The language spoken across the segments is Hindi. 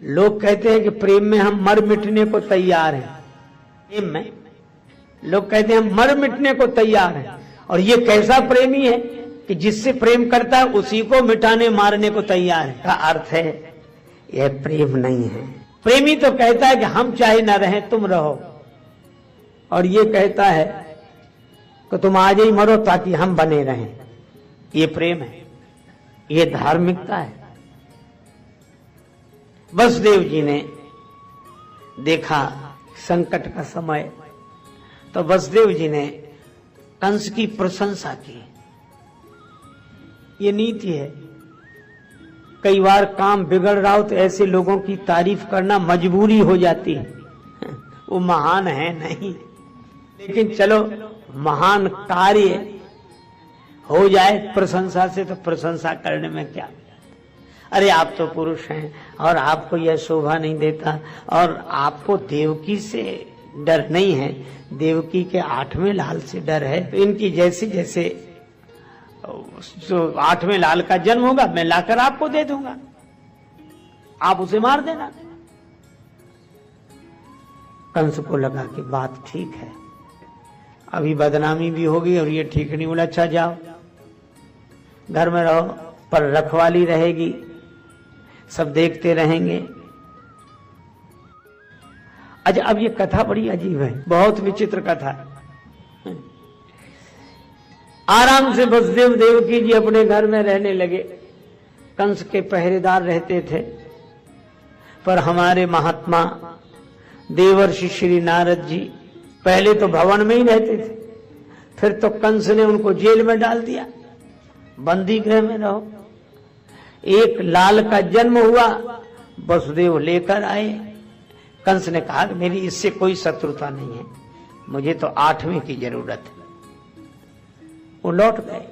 लोग कहते हैं कि प्रेम में हम मर मिटने को तैयार हैं। प्रेम में लोग कहते हैं हम मर मिटने को तैयार हैं, और ये कैसा प्रेमी है कि जिससे प्रेम करता है उसी को मिटाने मारने को तैयार है। का अर्थ है यह प्रेम नहीं है। प्रेमी तो कहता है कि हम चाहे ना रहें तुम रहो, और ये कहता है कि तुम आज ही मरो ताकि हम बने रहें। ये प्रेम है, ये धार्मिकता है। वसुदेव जी ने देखा संकट का समय, तो वसुदेव जी ने कंस की प्रशंसा की। ये नीति है। कई बार काम बिगड़ रहा हो तो ऐसे लोगों की तारीफ करना मजबूरी हो जाती है। वो महान है नहीं, लेकिन चलो महान कार्य हो जाए प्रशंसा से, तो प्रशंसा करने में क्या। अरे आप तो पुरुष हैं और आपको यह शोभा नहीं देता, और आपको देवकी से डर नहीं है, देवकी के 8वें लाल से डर है। तो इनकी जैसे जैसे 8वें लाल का जन्म होगा मैं लाकर आपको दे दूंगा, आप उसे मार देना। कंस को लगा कि बात ठीक है, अभी बदनामी भी होगी और ये ठीक नहीं। बोला अच्छा जाओ घर में रहो, पर रखवाली रहेगी, सब देखते रहेंगे। अच्छा अब ये कथा बड़ी अजीब है, बहुत विचित्र कथा है। आराम से वसुदेव देवकी जी अपने घर में रहने लगे। कंस के पहरेदार रहते थे, पर हमारे महात्मा देवर्षि श्री नारद जी पहले तो भवन में ही रहते थे, फिर तो कंस ने उनको जेल में डाल दिया, बंदी गृह में रहो। एक लाल का जन्म हुआ, वसुदेव लेकर आए। कंस ने कहा कि मेरी इससे कोई शत्रुता नहीं है, मुझे तो 8वें की जरूरत है। वो लौट गए।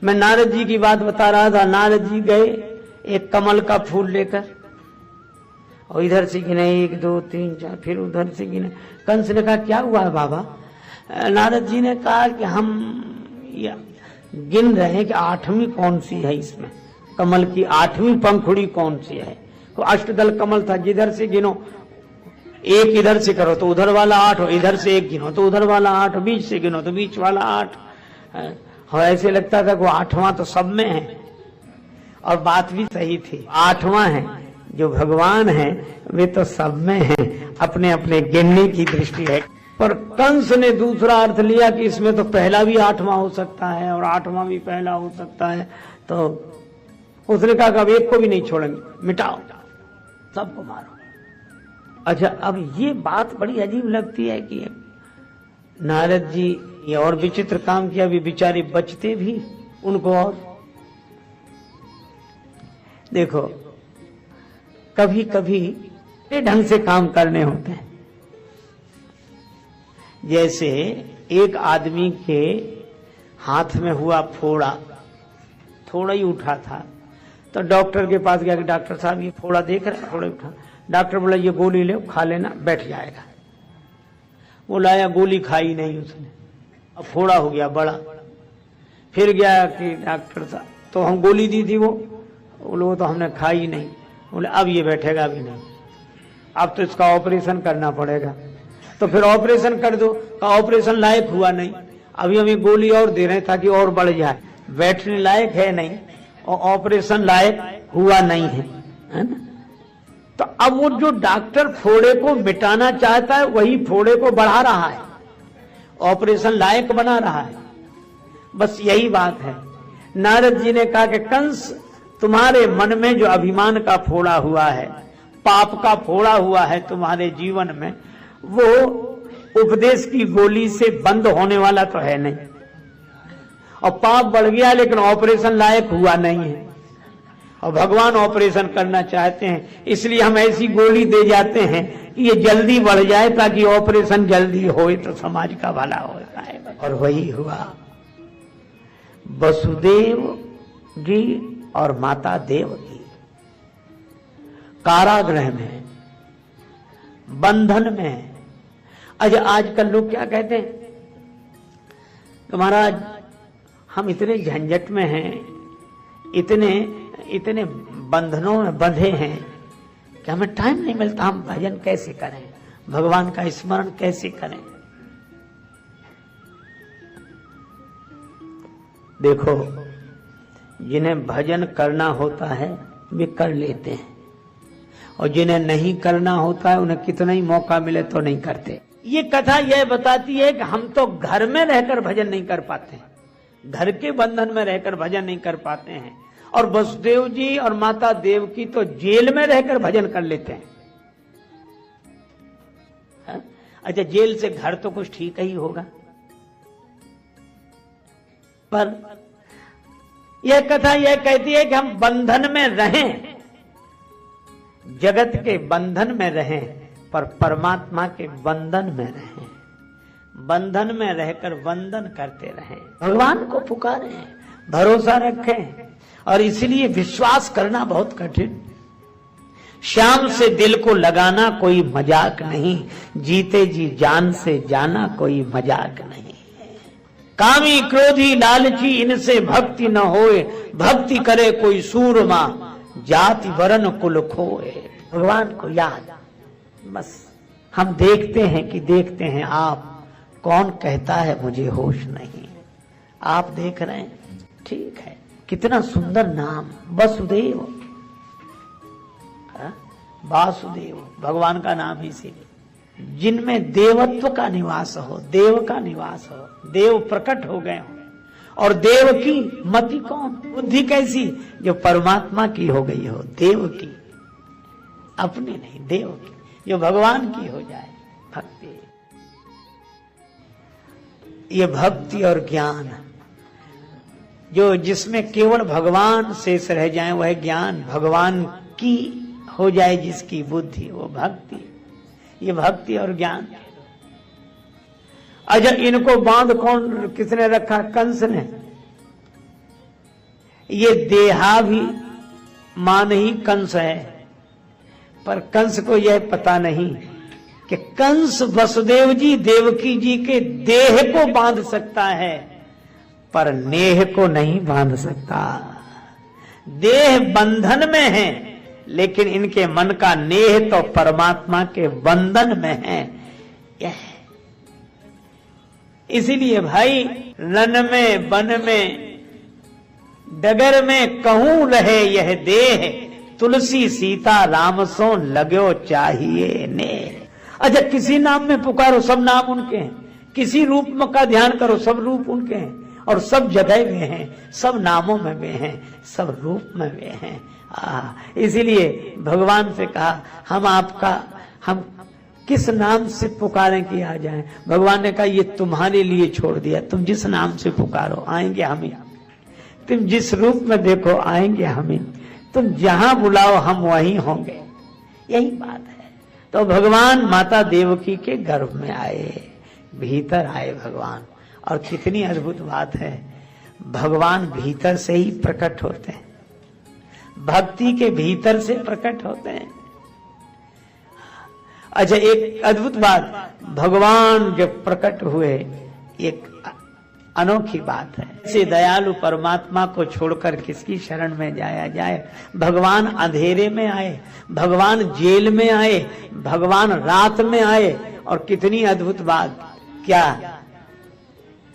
मैं नारद जी की बात बता रहा था। नारद जी गए एक कमल का फूल लेकर, और इधर से गिने 1 2 3 4, फिर उधर से गिने। कंस ने कहा क्या हुआ है बाबा? नारद जी ने कहा कि हम गिन रहे हैं कि 8वीं कौन सी है, इसमें कमल की 8वीं पंखुड़ी कौन सी है। तो अष्टदल कमल था, जिधर से गिनो, एक इधर से करो तो उधर वाला 8 हो, इधर से एक गिनो तो उधर वाला 8, बीच से गिनो तो बीच वाला 8। हाँ ऐसे लगता था कि 8वां तो सब में है, और बात भी सही थी। 8वां है, जो भगवान है वे तो सब में है, अपने अपने गिनने की दृष्टि है। पर कंस ने दूसरा अर्थ लिया कि इसमें तो पहला भी 8वां हो सकता है और 8वां भी पहला हो सकता है। तो उसने कहा कि अब एक को भी नहीं छोड़ेंगे, मिटाओ, सबको मारो। अच्छा अब ये बात बड़ी अजीब लगती है कि नारद जी ये और विचित्र काम किया, भी बेचारे बचते भी उनको। और देखो कभी कभी ढंग से काम करने होते हैं। जैसे एक आदमी के हाथ में हुआ फोड़ा, थोड़ा ही उठा था, तो डॉक्टर के पास गया कि डॉक्टर साहब ये फोड़ा देख रहे हैं, थोड़ा उठा। डॉक्टर बोला ये गोली ले, खा लेना, बैठ जाएगा। वो लाया, गोली खाई नहीं उसने, अब फोड़ा हो गया बड़ा। फिर गया कि डॉक्टर साहब, तो हम गोली दी थी, वो तो हमने खाई नहीं। बोले अब ये बैठेगा भी नहीं, अब तो इसका ऑपरेशन करना पड़ेगा। तो फिर ऑपरेशन कर दो, का ऑपरेशन लायक हुआ नहीं, अभी हम ये गोली और दे रहे हैं ताकि और बढ़ जाए, बैठने लायक है नहीं और ऑपरेशन लायक हुआ नहीं है ना। तो अब वो जो डॉक्टर फोड़े को मिटाना चाहता है वही फोड़े को बढ़ा रहा है, ऑपरेशन लायक बना रहा है। बस यही बात है। नारद जी ने कहा कि कंस तुम्हारे मन में जो अभिमान का फोड़ा हुआ है, पाप का फोड़ा हुआ है तुम्हारे जीवन में, वो उपदेश की गोली से बंद होने वाला तो है नहीं, और पाप बढ़ गया लेकिन ऑपरेशन लायक हुआ नहीं है, और भगवान ऑपरेशन करना चाहते हैं, इसलिए हम ऐसी गोली दे जाते हैं कि ये जल्दी बढ़ जाए ताकि ऑपरेशन जल्दी होए तो समाज का भला होता है। और वही हुआ। वसुदेव जी और माता देवकी कारागृह में, बंधन में। अच्छा आजकल लोग क्या कहते हैं कि महाराज हम इतने झंझट में हैं, इतने बंधनों में बंधे हैं कि हमें टाइम नहीं मिलता, हम भजन कैसे करें, भगवान का स्मरण कैसे करें। देखो, जिन्हें भजन करना होता है वे कर लेते हैं, और जिन्हें नहीं करना होता है उन्हें कितना ही मौका मिले तो नहीं करते। ये कथा यह बताती है कि हम तो घर में रहकर भजन नहीं कर पाते, घर के बंधन में रहकर भजन नहीं कर पाते हैं, और वसुदेव जी और माता देवकी तो जेल में रहकर भजन कर लेते हैं। अच्छा, जेल से घर तो कुछ ठीक ही होगा, पर यह कथा यह कहती है कि हम बंधन में रहें, जगत के बंधन में रहें, पर परमात्मा के बंधन में रहें, बंधन में रहकर वंदन करते रहें, भगवान को पुकारें, भरोसा रखें। और इसलिए विश्वास करना बहुत कठिन। श्याम से दिल को लगाना कोई मजाक नहीं, जीते जी जान से जाना कोई मजाक नहीं। कामी क्रोधी लालची इनसे भक्ति न होए, भक्ति करे कोई सूरमा, जाति वरण कुल खोए। भगवान को याद, बस हम देखते हैं आप, कौन कहता है मुझे होश नहीं। आप देख रहे हैं, ठीक है, कितना सुंदर नाम वसुदेव, वासुदेव भगवान का नाम ही इसीलिए, जिनमें देवत्व का निवास हो, देव का निवास हो, देव प्रकट हो गए हो। और देव की मति कौन, बुद्धि कैसी, जो परमात्मा की हो गई हो, देव की, अपनी नहीं, देव की, जो भगवान की हो जाए भक्ति। ये भक्ति और ज्ञान जो जिसमें केवल भगवान शेष रह जाए वह ज्ञान, भगवान की हो जाए जिसकी बुद्धि, वो भक्ति। ये भक्ति और ज्ञान। अच्छा, इनको बांध कौन किसने रखा, कंस ने। ये देहाभिमान ही कंस है, पर कंस को यह पता नहीं कि कंस वसुदेव जी देवकी जी के देह को बांध सकता है, पर नेह को नहीं बांध सकता। देह बंधन में है, लेकिन इनके मन का नेह तो परमात्मा के बंधन में है। यह इसीलिए भाई, रण में वन में डगर में कहूं रहे यह देह, तुलसी सीता राम सो लगो चाहिए ने। अच्छा, किसी नाम में पुकारो, सब नाम उनके हैं, किसी रूप में का ध्यान करो, सब रूप उनके हैं, और सब जगह वे हैं, सब नामों में वे हैं, सब रूप में वे हैं। इसीलिए भगवान से कहा, हम किस नाम से पुकारें कि आ जाएं। भगवान ने कहा, ये तुम्हारे लिए छोड़ दिया, तुम जिस नाम से पुकारो आएंगे हम ही, तुम जिस रूप में देखो आएंगे हम ही, तुम जहां बुलाओ हम वहीं होंगे। यही बात है। तो भगवान माता देवकी के गर्भ में आए, भीतर आए भगवान। और कितनी अद्भुत बात है, भगवान भीतर से ही प्रकट होते हैं, भक्ति के भीतर से प्रकट होते हैं। अच्छा, एक अद्भुत बात, भगवान जब प्रकट हुए, एक अनोखी बात है। ऐसे दयालु परमात्मा को छोड़कर किसकी शरण में जाया जाए। भगवान अंधेरे में आए, भगवान जेल में आए, भगवान रात में आए। और कितनी अद्भुत बात, क्या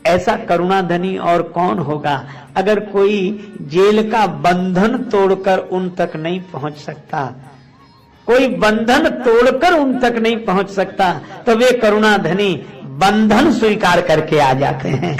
ऐसा करुणाधनी और कौन होगा। अगर कोई जेल का बंधन तोड़कर उन तक नहीं पहुंच सकता, कोई बंधन तोड़कर उन तक नहीं पहुंच सकता, तो वे करुणाधनी बंधन स्वीकार करके आ जाते हैं।